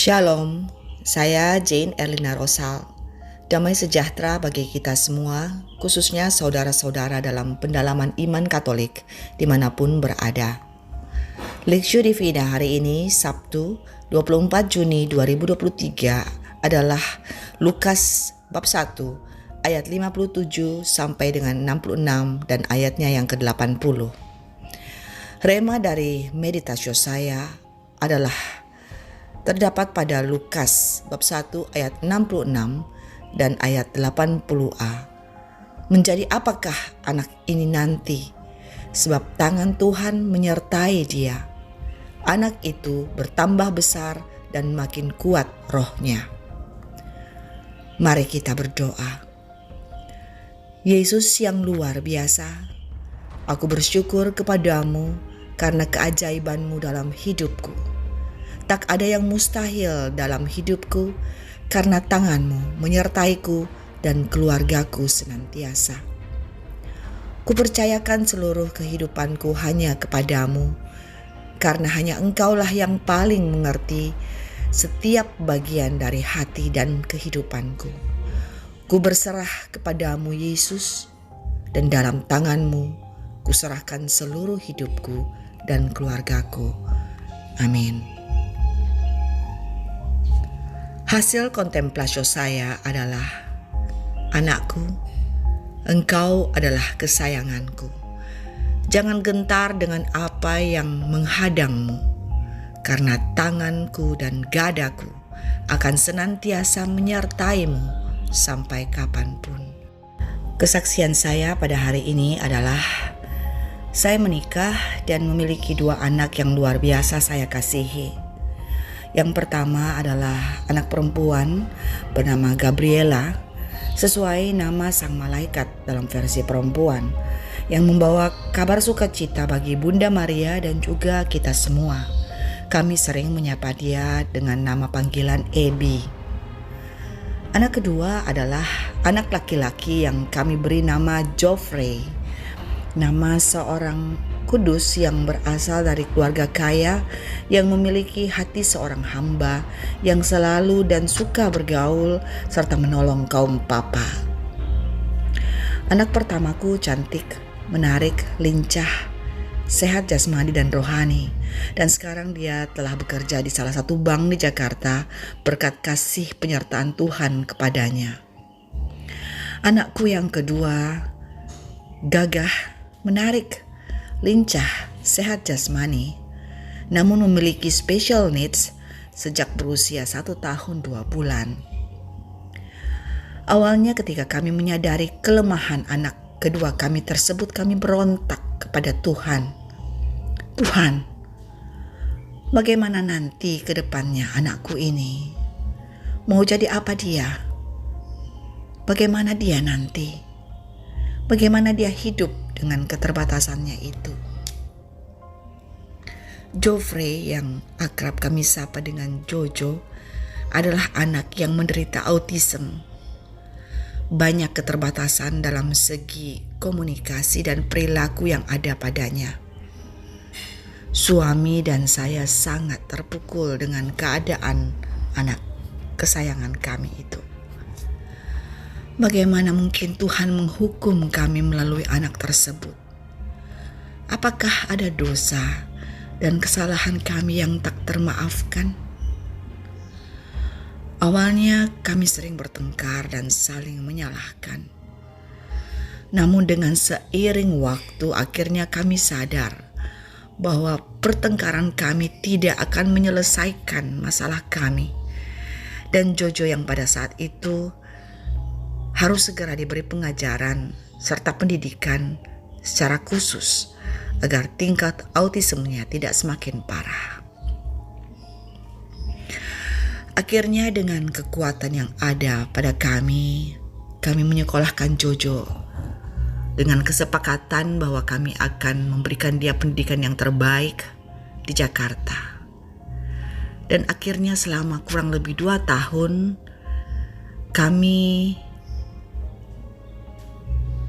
Shalom, saya Jane Erlina Rosal. Damai sejahtera bagi kita semua, khususnya saudara-saudara dalam pendalaman iman Katolik dimanapun berada. Lectio Divina hari ini, Sabtu 24 Juni 2023 adalah Lukas bab 1 ayat 57 sampai dengan 66 dan ayatnya yang ke-80. Rema dari meditasio saya adalah terdapat pada Lukas bab 1 ayat 66 dan ayat 80a. Menjadi apakah anak ini nanti? Sebab tangan Tuhan menyertai dia. Anak itu bertambah besar dan makin kuat rohnya. Mari kita berdoa. Yesus yang luar biasa, aku bersyukur kepadamu karena keajaiban-Mu dalam hidupku. Tak ada yang mustahil dalam hidupku karena tangan-Mu menyertaiku dan keluargaku senantiasa. Kupercayakan seluruh kehidupanku hanya kepadamu, karena hanya Engkaulah yang paling mengerti setiap bagian dari hati dan kehidupanku. Ku berserah kepadamu Yesus, dan dalam tangan-Mu kuserahkan seluruh hidupku dan keluargaku. Amin. Hasil kontemplasio saya adalah, anakku, engkau adalah kesayanganku. Jangan gentar dengan apa yang menghadangmu, karena tanganku dan gadaku akan senantiasa menyertaimu sampai kapanpun. Kesaksian saya pada hari ini adalah, saya menikah dan memiliki 2 anak yang luar biasa saya kasihi. Yang pertama adalah anak perempuan bernama Gabriela, sesuai nama sang malaikat dalam versi perempuan, yang membawa kabar sukacita bagi Bunda Maria dan juga kita semua. Kami sering menyapa dia dengan nama panggilan Ebi. Anak kedua adalah anak laki-laki yang kami beri nama Geoffrey, nama seorang kudus yang berasal dari keluarga kaya yang memiliki hati seorang hamba yang selalu dan suka bergaul serta menolong kaum papa. Anak pertamaku cantik, menarik, lincah, sehat jasmani dan rohani, dan sekarang dia telah bekerja di salah satu bank di Jakarta berkat kasih penyertaan Tuhan kepadanya. Anakku yang kedua gagah, menarik, lincah, sehat jasmani, namun memiliki special needs sejak berusia 1 tahun 2 bulan. Awalnya ketika kami menyadari kelemahan anak kedua kami tersebut, kami berontak kepada Tuhan. Tuhan, bagaimana nanti ke depannya anakku ini? Mau jadi apa dia? Bagaimana dia nanti? Bagaimana dia hidup dengan keterbatasannya itu? Geoffrey, yang akrab kami sapa dengan Jojo, adalah anak yang menderita autism. Banyak keterbatasan dalam segi komunikasi dan perilaku yang ada padanya. Suami dan saya sangat terpukul dengan keadaan anak kesayangan kami itu. Bagaimana mungkin Tuhan menghukum kami melalui anak tersebut? Apakah ada dosa dan kesalahan kami yang tak termaafkan? Awalnya kami sering bertengkar dan saling menyalahkan. Namun dengan seiring waktu akhirnya kami sadar bahwa pertengkaran kami tidak akan menyelesaikan masalah kami. Dan Jojo yang pada saat itu harus segera diberi pengajaran serta pendidikan secara khusus agar tingkat autismenya tidak semakin parah. Akhirnya dengan kekuatan yang ada pada kami menyekolahkan Jojo dengan kesepakatan bahwa kami akan memberikan dia pendidikan yang terbaik di Jakarta. Dan akhirnya selama kurang lebih 2 tahun kami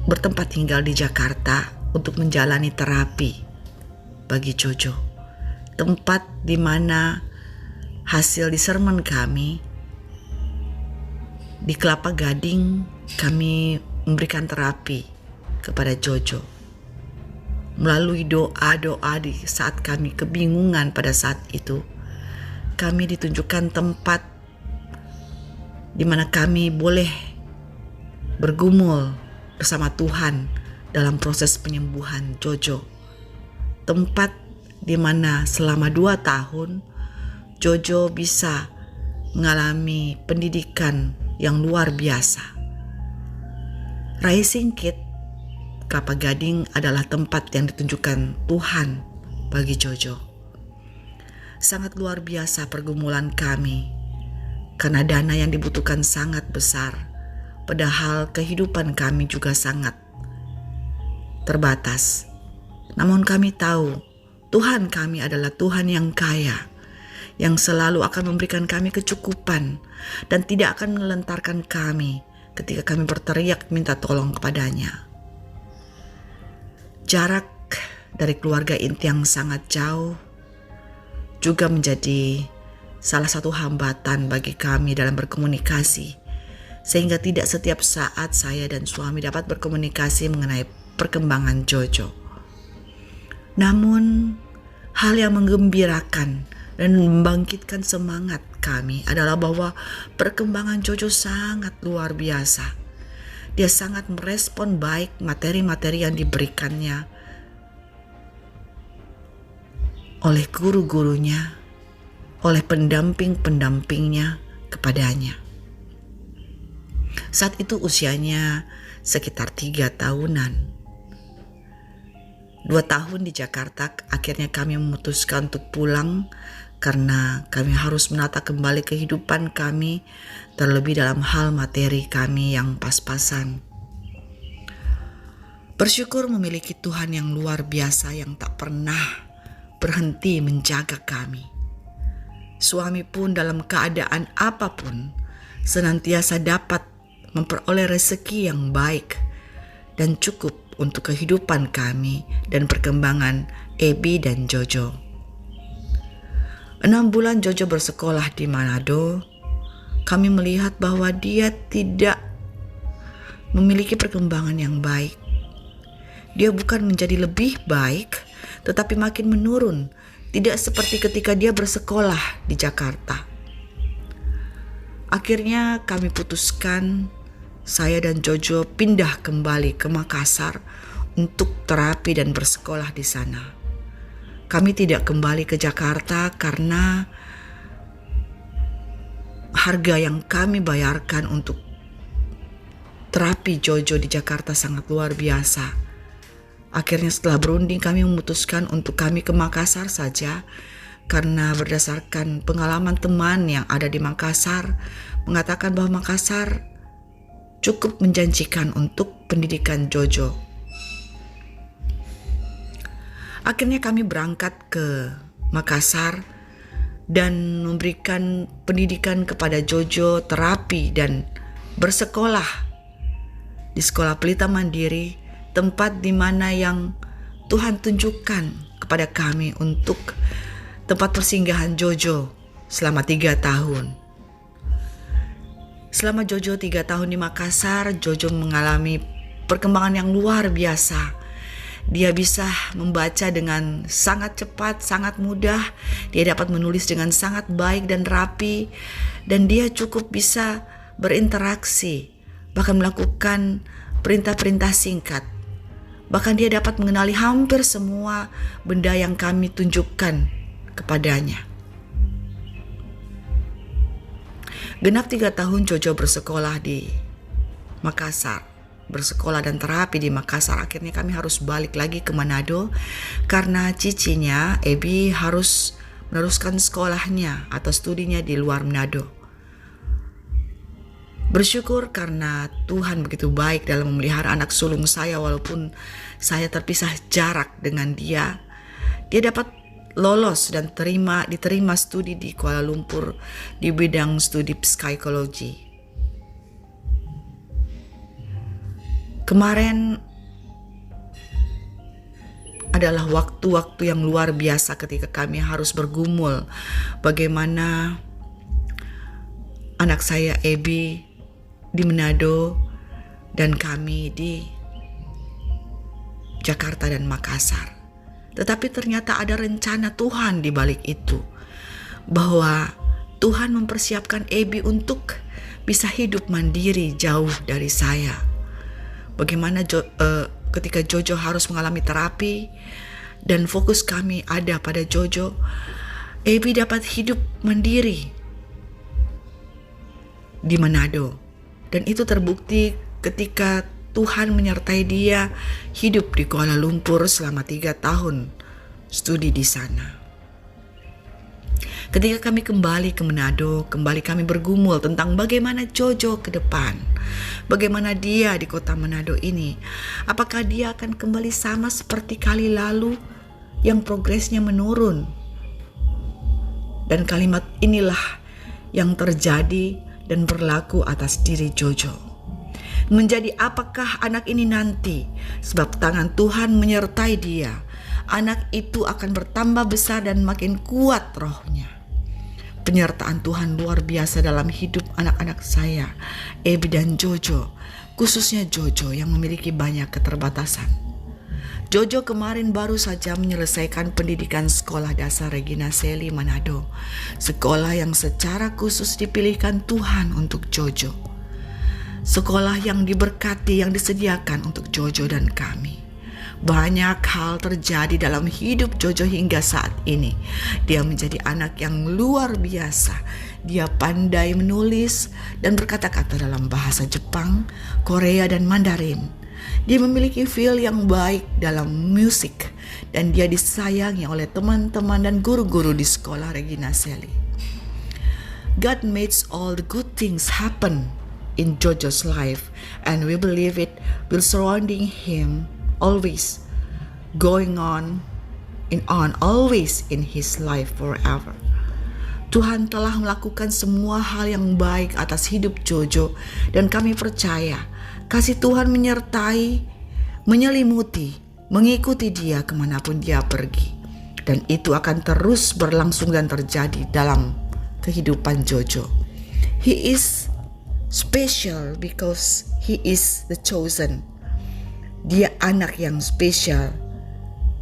bertempat tinggal di Jakarta untuk menjalani terapi bagi Jojo. Tempat di mana hasil discernment kami, di Kelapa Gading kami memberikan terapi kepada Jojo. Melalui doa-doa di saat kami kebingungan pada saat itu, kami ditunjukkan tempat di mana kami boleh bergumul bersama Tuhan dalam proses penyembuhan Jojo. Tempat di mana selama 2 tahun Jojo bisa mengalami pendidikan yang luar biasa. Rising Kid Kelapa Gading adalah tempat yang ditunjukkan Tuhan bagi Jojo. Sangat luar biasa pergumulan kami, karena dana yang dibutuhkan sangat besar, padahal kehidupan kami juga sangat terbatas. Namun kami tahu Tuhan kami adalah Tuhan yang kaya, yang selalu akan memberikan kami kecukupan dan tidak akan melentarkan kami ketika kami berteriak minta tolong kepadanya. Jarak dari keluarga inti yang sangat jauh juga menjadi salah satu hambatan bagi kami dalam berkomunikasi, sehingga tidak setiap saat saya dan suami dapat berkomunikasi mengenai perkembangan Jojo. Namun, hal yang menggembirakan dan membangkitkan semangat kami adalah bahwa perkembangan Jojo sangat luar biasa. Dia sangat merespon baik materi-materi yang diberikannya oleh guru-gurunya, oleh pendamping-pendampingnya kepadanya. Saat itu usianya sekitar 3 tahunan. 2 tahun di Jakarta, akhirnya kami memutuskan untuk pulang karena kami harus menata kembali kehidupan kami, terlebih dalam hal materi kami yang pas-pasan. Bersyukur memiliki Tuhan yang luar biasa yang tak pernah berhenti menjaga kami. Suami pun dalam keadaan apapun senantiasa dapat memperoleh rezeki yang baik dan cukup untuk kehidupan kami dan perkembangan Ebi dan Jojo. 6 bulan Jojo bersekolah di Manado, kami melihat bahwa dia tidak memiliki perkembangan yang baik. Dia bukan menjadi lebih baik, tetapi makin menurun, tidak seperti ketika dia bersekolah di Jakarta. Akhirnya kami putuskan, saya dan Jojo pindah kembali ke Makassar untuk terapi dan bersekolah di sana. Kami tidak kembali ke Jakarta karena harga yang kami bayarkan untuk terapi Jojo di Jakarta sangat luar biasa. Akhirnya setelah berunding kami memutuskan untuk kami ke Makassar saja, karena berdasarkan pengalaman teman yang ada di Makassar mengatakan bahwa Makassar cukup menjanjikan untuk pendidikan Jojo. Akhirnya kami berangkat ke Makassar dan memberikan pendidikan kepada Jojo, terapi dan bersekolah di Sekolah Pelita Mandiri, tempat di mana yang Tuhan tunjukkan kepada kami untuk tempat persinggahan Jojo selama 3 tahun. Selama Jojo 3 tahun di Makassar, Jojo mengalami perkembangan yang luar biasa. Dia bisa membaca dengan sangat cepat, sangat mudah. Dia dapat menulis dengan sangat baik dan rapi. Dan dia cukup bisa berinteraksi, bahkan melakukan perintah-perintah singkat. Bahkan dia dapat mengenali hampir semua benda yang kami tunjukkan kepadanya. Genap 3 tahun Jojo bersekolah di Makassar, bersekolah dan terapi di Makassar. Akhirnya kami harus balik lagi ke Manado karena cicinya, Ebi, harus meneruskan sekolahnya atau studinya di luar Manado. Bersyukur karena Tuhan begitu baik dalam memelihara anak sulung saya, walaupun saya terpisah jarak dengan dia. Dia dapat lolos dan diterima studi di Kuala Lumpur di bidang studi psikologi. Kemarin adalah waktu-waktu yang luar biasa ketika kami harus bergumul bagaimana anak saya Ebi di Manado dan kami di Jakarta dan Makassar. Tetapi ternyata ada rencana Tuhan di balik itu, bahwa Tuhan mempersiapkan Ebi untuk bisa hidup mandiri jauh dari saya. Bagaimana ketika Jojo harus mengalami terapi dan fokus kami ada pada Jojo, Ebi dapat hidup mandiri di Manado. Dan itu terbukti ketika Tuhan menyertai dia hidup di Kuala Lumpur selama 3 tahun studi di sana. Ketika kami kembali ke Manado, kembali kami bergumul tentang bagaimana Jojo ke depan. Bagaimana dia di kota Manado ini. Apakah dia akan kembali sama seperti kali lalu yang progresnya menurun? Dan kalimat inilah yang terjadi dan berlaku atas diri Jojo. Menjadi apakah anak ini nanti? Sebab tangan Tuhan menyertai dia. Anak itu akan bertambah besar dan makin kuat rohnya. Penyertaan Tuhan luar biasa dalam hidup anak-anak saya, Ebi dan Jojo, khususnya Jojo yang memiliki banyak keterbatasan. Jojo kemarin baru saja menyelesaikan pendidikan sekolah dasar Regina Coeli Manado, sekolah yang secara khusus dipilihkan Tuhan untuk Jojo. Sekolah yang diberkati, yang disediakan untuk Jojo dan kami. Banyak hal terjadi dalam hidup Jojo hingga saat ini. Dia menjadi anak yang luar biasa. Dia pandai menulis dan berkata-kata dalam bahasa Jepang, Korea, dan Mandarin. Dia memiliki feel yang baik dalam musik dan dia disayangi oleh teman-teman dan guru-guru di sekolah Regina Coeli. God makes all the good things happen in Jojo's life, and we believe it will surrounding him always, going on always in his life forever. Tuhan telah melakukan semua hal yang baik atas hidup Jojo, dan kami percaya kasih Tuhan menyertai, menyelimuti, mengikuti dia kemanapun dia pergi. Dan itu akan terus berlangsung dan terjadi dalam kehidupan Jojo. He is special because he is the chosen. Dia anak yang spesial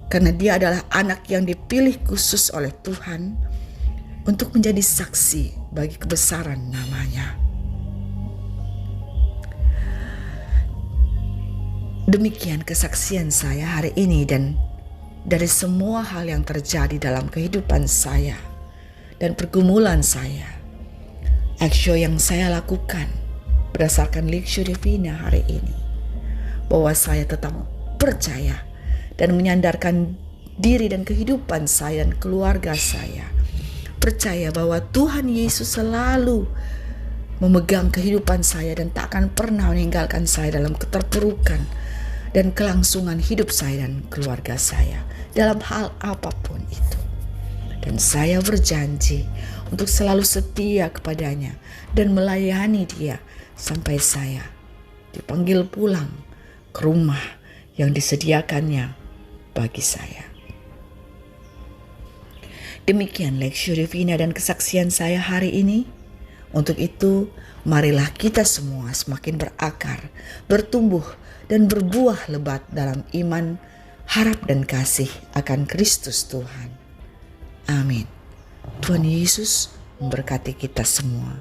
karena dia adalah anak yang dipilih khusus oleh Tuhan untuk menjadi saksi bagi kebesaran namanya. Demikian kesaksian saya hari ini, dan dari semua hal yang terjadi dalam kehidupan saya dan pergumulan saya, aksio yang saya lakukan berdasarkan Lectio Divina hari ini, bahwa saya tetap percaya dan menyandarkan diri dan kehidupan saya dan keluarga saya. Percaya bahwa Tuhan Yesus selalu memegang kehidupan saya dan tak akan pernah meninggalkan saya dalam keterpurukan dan kelangsungan hidup saya dan keluarga saya dalam hal apapun itu. Dan saya berjanji untuk selalu setia kepadanya dan melayani dia sampai saya dipanggil pulang ke rumah yang disediakannya bagi saya. Demikian Lectio Divina dan kesaksian saya hari ini. Untuk itu, marilah kita semua semakin berakar, bertumbuh, dan berbuah lebat dalam iman, harap, dan kasih akan Kristus Tuhan. Amin. Tuhan Yesus memberkati kita semua.